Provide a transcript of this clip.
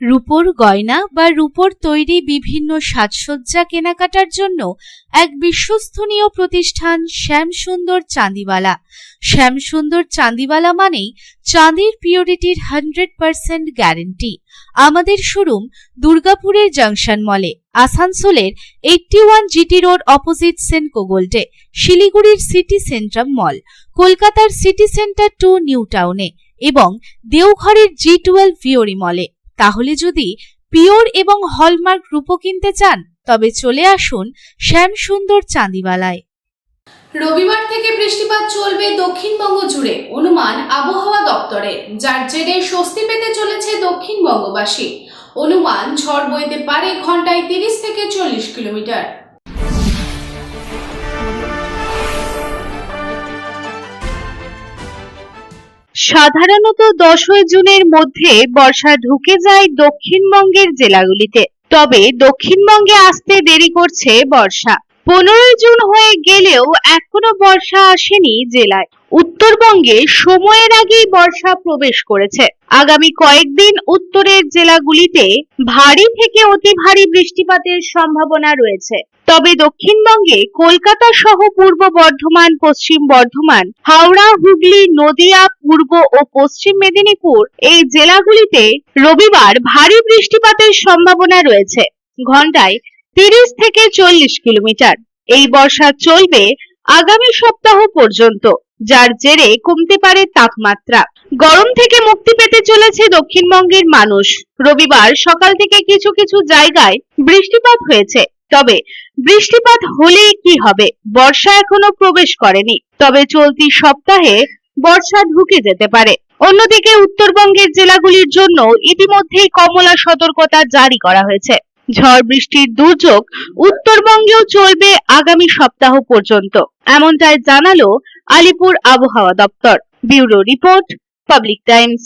রূপোর গয়না বা রূপোর তৈরি বিভিন্ন সাজসজ্জা কেনাকাটার জন্য এক বিশ্বস্তনীয় প্রতিষ্ঠান শ্যামসুন্দর চাঁদিওয়ালা। শ্যামসুন্দর চাঁদিওয়ালা মানেই চাঁদির পিওরিটির 100% গ্যারেন্টি। আমাদের শোরুম দুর্গাপুরের জংশন মলে, আসানসোলের 81 জিটি রোড অপোজিট সেনকো গোল্ডে, শিলিগুড়ির সিটি সেন্ট্রাম মল, কলকাতার সিটি সেন্টার 2 নিউ টাউনে এবং দেওঘরের G12 ভিওরি মলে। তাহলে যদি পিওর এবং হলমার্ক রূপো কিনতে চান তবে চলে আসুন শ্যামসুন্দর চাঁদিওয়ালায়। রবিবার থেকে বৃষ্টিপাত চলবে দক্ষিণবঙ্গ জুড়ে অনুমান আবহাওয়া দপ্তরের, যার জেরে স্বস্তি পেতে চলেছে দক্ষিণবঙ্গবাসী। অনুমান ঝড় বইতে পারে ঘন্টায় 30 থেকে 40 কিলোমিটার। সাধারণত 10 জুনের মধ্যে বর্ষা ঢুকে যায় দক্ষিণবঙ্গের জেলাগুলিতে, তবে দক্ষিণবঙ্গে আসতে দেরি করছে বর্ষা। 15 জুন হয়ে গেলেও এখনো বর্ষা আসেনি জেলায়। উত্তরবঙ্গে সময়ের আগেই বর্ষা প্রবেশ করেছে। আগামী কয়েকদিন উত্তরের জেলাগুলিতে ভারী থেকে অতি ভারী বৃষ্টিপাতের সম্ভাবনা রয়েছে। তবে দক্ষিণবঙ্গে কলকাতা সহ পূর্ব বর্ধমান, পশ্চিম বর্ধমান, হাওড়া, হুগলি, নদিয়া, পূর্ব ও পশ্চিম মেদিনীপুর এই জেলাগুলিতে রবিবার ভারী বৃষ্টিপাতের সম্ভাবনা রয়েছে। ঘন্টায় 30 থেকে 40 কিলোমিটার। এই বর্ষা চলবে আগামী সপ্তাহ পর্যন্ত, যার জেরে কমতে পারে তাপমাত্রা। গরম থেকে মুক্তি পেতে চলেছে দক্ষিণবঙ্গের মানুষ। রবিবার সকাল থেকে কিছু কিছু জায়গায় বৃষ্টিপাত হয়েছে। তবে বৃষ্টিপাত হলে কি হবে? বর্ষা এখনো প্রবেশ করেনি, তবে চলতি সপ্তাহে বর্ষা ঢুকে যেতে পারে। অন্যদিকে উত্তরবঙ্গের জেলাগুলির জন্য ইতিমধ্যেই কমলা সতর্কতা জারি করা হয়েছে। ঝড় বৃষ্টির দুর্যোগ উত্তরবঙ্গেও চলবে আগামী সপ্তাহ পর্যন্ত, এমনটাই জানালো আলিপুর আবহাওয়া দপ্তর। Bureau report, public Times.